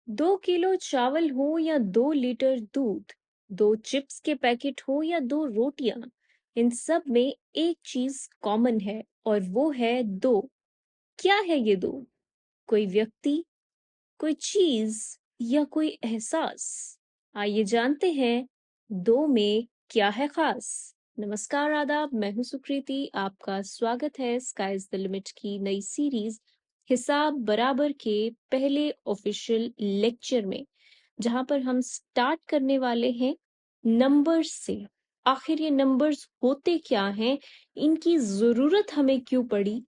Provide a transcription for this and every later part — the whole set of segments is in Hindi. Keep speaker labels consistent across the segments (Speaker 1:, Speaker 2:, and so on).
Speaker 1: 2 किलो चावल हो या 2 लीटर दूध, 2 चिप्स के पैकेट हो या 2 रोटियां, इन सब में एक चीज कॉमन है और वो है दो। क्या है ये दो? कोई व्यक्ति, कोई चीज या कोई एहसास? आइए जानते हैं दो में क्या है खास। नमस्कार, आदाब, मैं हूं सुकृति। आपका स्वागत है स्काइज द लिमिट की नई सीरीज हिसाब बराबर के पहले ऑफिशियल लेक्चर में, जहां पर हम स्टार्ट करने वाले हैं नंबर्स से। आखिर ये नंबर्स होते क्या हैं, इनकी जरूरत हमें क्यों पड़ी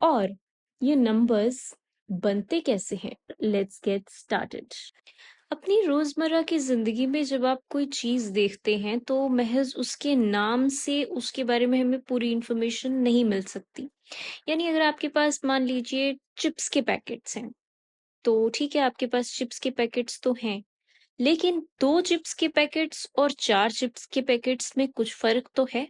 Speaker 1: और ये नंबर्स बनते कैसे हैं। Let's get started. अपनी रोजमर्रा की जिंदगी में जब आप कोई चीज देखते हैं तो महज उसके नाम से उसके बारे में हमें पूरी इंफॉर्मेशन नहीं मिल सकती। यानी अगर आपके पास मान लीजिए चिप्स के पैकेट्स हैं, तो ठीक है, आपके पास चिप्स के पैकेट्स तो हैं, लेकिन 2 चिप्स के पैकेट्स और 4 चिप्स के पैकेट्स में कुछ फर्क तो है।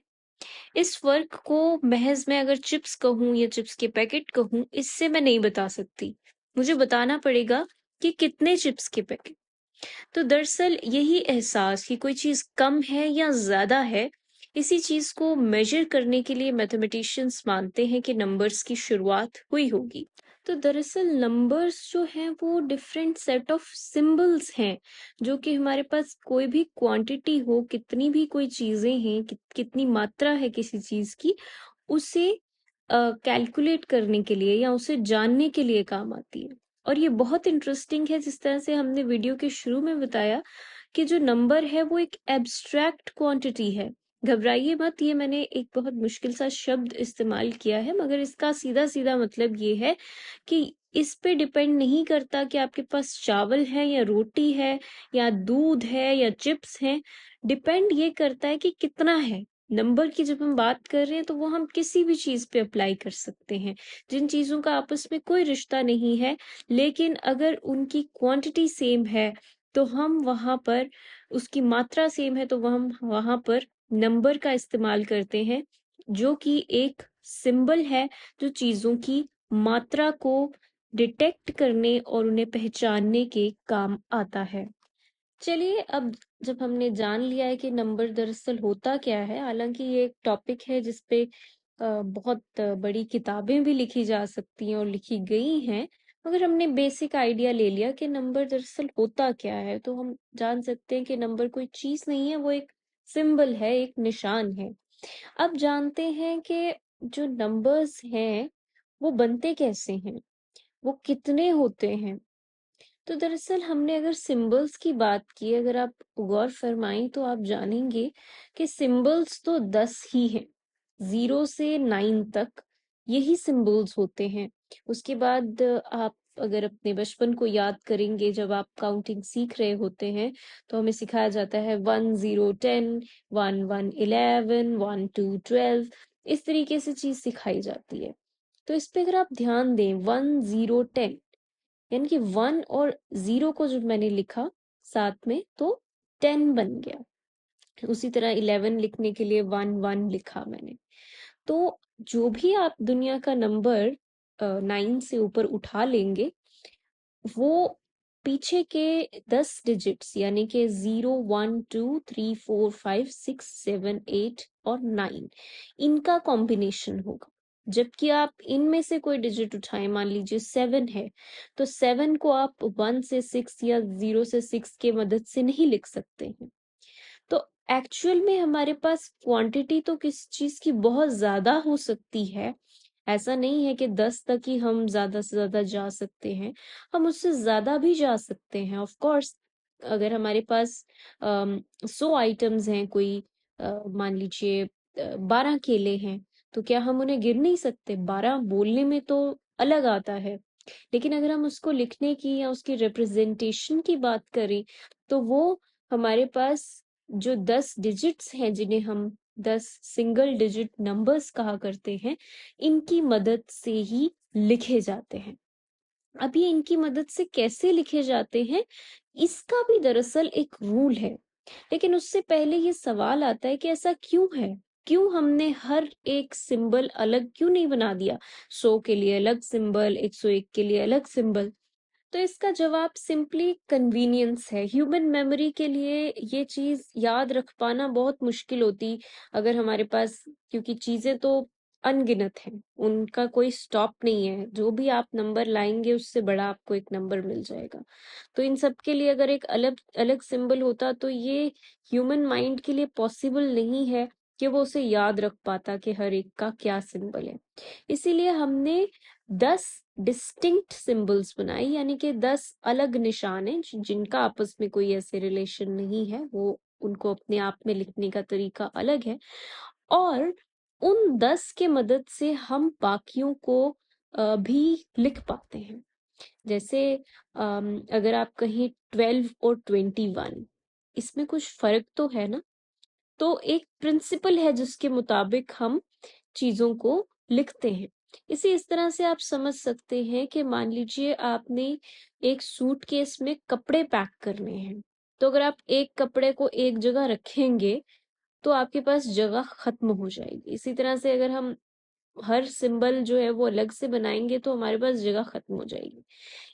Speaker 1: इस फर्क को महज मैं अगर चिप्स कहूँ या चिप्स के पैकेट कहूँ, इससे मैं नहीं बता सकती। मुझे बताना पड़ेगा कि कितने चिप्स के पैकेट। तो दरअसल यही एहसास कि कोई चीज कम है या ज्यादा है, इसी चीज को मेजर करने के लिए मैथमेटिशियंस मानते हैं कि नंबर्स की शुरुआत हुई होगी। तो दरअसल नंबर्स जो हैं वो डिफरेंट सेट ऑफ सिंबल्स हैं, जो कि हमारे पास कोई भी क्वांटिटी हो, कितनी भी कोई चीजें हैं, कितनी मात्रा है किसी चीज की, उसे कैलकुलेट करने के लिए या उसे जानने के लिए काम आती है। और ये बहुत इंटरेस्टिंग है, जिस तरह से हमने वीडियो के शुरू में बताया कि जो नंबर है वो एक एब्स्ट्रैक्ट क्वांटिटी है। घबराइए मत, ये मैंने एक बहुत मुश्किल सा शब्द इस्तेमाल किया है, मगर इसका सीधा सीधा मतलब ये है कि इस पे डिपेंड नहीं करता कि आपके पास चावल है या रोटी है या दूध है या चिप्स हैं। डिपेंड ये करता है कि कितना है। नंबर की जब हम बात कर रहे हैं तो वो हम किसी भी चीज पे अप्लाई कर सकते हैं, जिन चीजों का आपस में कोई रिश्ता नहीं है, लेकिन अगर उनकी क्वांटिटी सेम है तो हम वहां पर, उसकी मात्रा सेम है तो हम वहां पर नंबर का इस्तेमाल करते हैं, जो कि एक सिंबल है जो चीजों की मात्रा को डिटेक्ट करने और उन्हें पहचानने के काम आता है। चलिए, अब जब हमने जान लिया है कि नंबर दरअसल होता क्या है, हालांकि ये एक टॉपिक है जिसपे बहुत बड़ी किताबें भी लिखी जा सकती हैं और लिखी गई हैं, मगर हमने बेसिक आइडिया ले लिया कि नंबर दरअसल होता क्या है, तो हम जान सकते हैं कि नंबर कोई चीज नहीं है, वो एक सिंबल है, एक निशान है। अब जानते हैं कि जो नंबर्स हैं वो बनते कैसे हैं, वो कितने होते हैं। तो दरअसल हमने अगर सिंबल्स की बात की, अगर आप गौर फरमाएं तो आप जानेंगे कि सिंबल्स तो 10 ही हैं, 0 से 9 तक यही सिंबल्स होते हैं। उसके बाद आप अगर अपने बचपन को याद करेंगे, जब आप काउंटिंग सीख रहे होते हैं तो हमें सिखाया जाता है 1 0 10, 1 1 11, 1 2 12, इस तरीके से चीज सिखाई जाती है। तो इस पे अगर आप ध्यान दें, 1 0 10, यानी कि 1 और 0 को जब मैंने लिखा साथ में तो 10 बन गया। उसी तरह 11 लिखने के लिए 1 1 लिखा मैंने। तो जो भी आप दुनिया का नंबर 9 से ऊपर उठा लेंगे, वो पीछे के 10 डिजिट्स यानी कि 0 1 2 3 4 5 6 7 8 और 9, इनका कॉम्बिनेशन होगा। जबकि आप इनमें से कोई डिजिट उठाएं, मान लीजिए 7 है, तो 7 को आप 1 से 6 या 0 से 6 के मदद से नहीं लिख सकते हैं। तो एक्चुअल में हमारे पास क्वांटिटी तो किस चीज की बहुत ज्यादा हो सकती है। ऐसा नहीं है कि 10 तक ही हम ज्यादा से ज्यादा जा सकते हैं, हम उससे ज्यादा भी जा सकते हैं। ऑफ कोर्स, अगर हमारे पास 100 आइटम्स हैं, कोई मान लीजिए 12 केले हैं, तो क्या हम उन्हें गिन नहीं सकते? 12 बोलने में तो अलग आता है, लेकिन अगर हम उसको लिखने की या उसकी रिप्रेजेंटेशन की बात करें, तो वो हमारे पास जो 10 डिजिट्स हैं, जिन्हें हम 10 सिंगल डिजिट नंबर्स कहा करते हैं, इनकी मदद से ही लिखे जाते हैं। अब ये इनकी मदद से कैसे लिखे जाते हैं, इसका भी दरअसल एक रूल है। लेकिन उससे पहले ये सवाल आता है कि ऐसा क्यों है? क्यों हमने हर एक सिंबल अलग क्यों नहीं बना दिया? 100 के लिए अलग सिंबल, 101 के लिए अलग सिंबल। तो इसका जवाब सिंपली कन्वीनियंस है। ह्यूमन मेमोरी के लिए ये चीज याद रख पाना बहुत मुश्किल होती अगर हमारे पास, क्योंकि चीजें तो अनगिनत हैं, उनका कोई स्टॉप नहीं है। जो भी आप नंबर लाएंगे उससे बड़ा आपको एक नंबर मिल जाएगा। तो इन सब के लिए अगर एक अलग अलग सिंबल होता तो ये ह्यूमन माइंड के लिए पॉसिबल नहीं है कि वो उसे याद रख पाता कि हर एक का क्या सिंबल है। इसीलिए हमने 10 डिस्टिंक्ट सिंबल्स बनाए, यानी कि 10 अलग निशान हैं जिनका आपस में कोई ऐसे रिलेशन नहीं है, वो उनको अपने आप में लिखने का तरीका अलग है। और उन 10 के मदद से हम बाकियों को भी लिख पाते हैं। जैसे अगर आप कहें 12 और 21, इसमें कुछ फर्क तो है ना। तो एक प्रिंसिपल है जिसके मुताबिक हम चीजों को लिखते हैं। इसे इस तरह से आप समझ सकते हैं कि मान लीजिए आपने एक सूटकेस में कपड़े पैक करने हैं, तो अगर आप एक कपड़े को एक जगह रखेंगे तो आपके पास जगह खत्म हो जाएगी। इसी तरह से अगर हम हर सिंबल जो है वो अलग से बनाएंगे तो हमारे पास जगह खत्म हो जाएगी।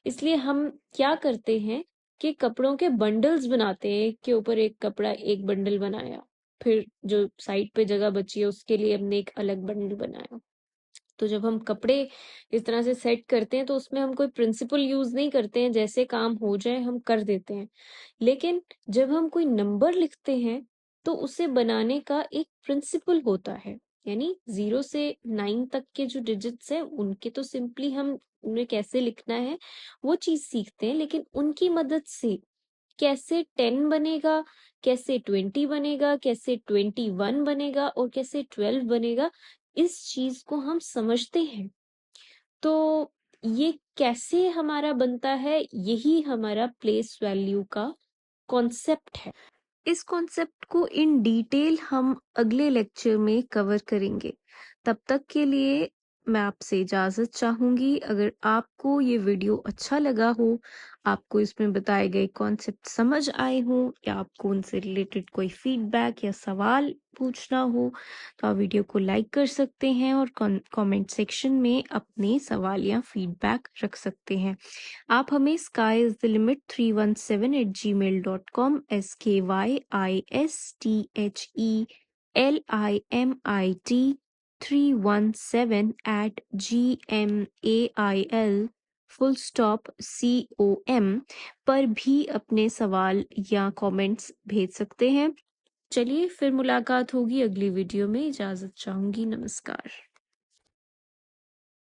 Speaker 1: इसलिए हम क्या करते हैं कि कपड़ों के बंडल्स बनाते हैं, एक के ऊपर एक कपड़ा, एक बंडल बनाया, फिर जो साइड पे जगह बची है उसके लिए हमने एक अलग बंडल बनाया। तो जब हम कपड़े इस तरह से सेट करते हैं तो उसमें हम कोई प्रिंसिपल यूज नहीं करते हैं, जैसे काम हो जाए हम कर देते हैं। लेकिन जब हम कोई नंबर लिखते हैं तो उसे बनाने का एक प्रिंसिपल होता है। यानी 0 से 9 तक के जो डिजिट्स हैं उनके तो सिंपली हम उन्हें कैसे लिखना है वो चीज सीखते हैं, लेकिन उनकी मदद से कैसे 10 बनेगा, कैसे 20 बनेगा, कैसे 21 बनेगा और कैसे 12 बनेगा, इस चीज को हम समझते हैं। तो ये कैसे हमारा बनता है, यही हमारा प्लेस वैल्यू का कॉन्सेप्ट है। इस कॉन्सेप्ट को इन डिटेल हम अगले लेक्चर में कवर करेंगे। तब तक के लिए मैं आपसे इजाजत चाहूंगी। अगर आपको ये वीडियो अच्छा लगा हो, आपको इसमें बताए गए कॉन्सेप्ट समझ आए हो, या आपको उनसे रिलेटेड कोई फीडबैक या सवाल पूछना हो, तो आप वीडियो को लाइक कर सकते हैं और कमेंट सेक्शन में अपने सवाल या फीडबैक रख सकते हैं। आप हमें skyisthelimit317@gmail.com SKYISTHELIMIT 317@gmail .com पर भी अपने सवाल या कमेंट्स भेज सकते हैं। चलिए फिर मुलाकात होगी अगली वीडियो में। इजाजत चाहूंगी। नमस्कार।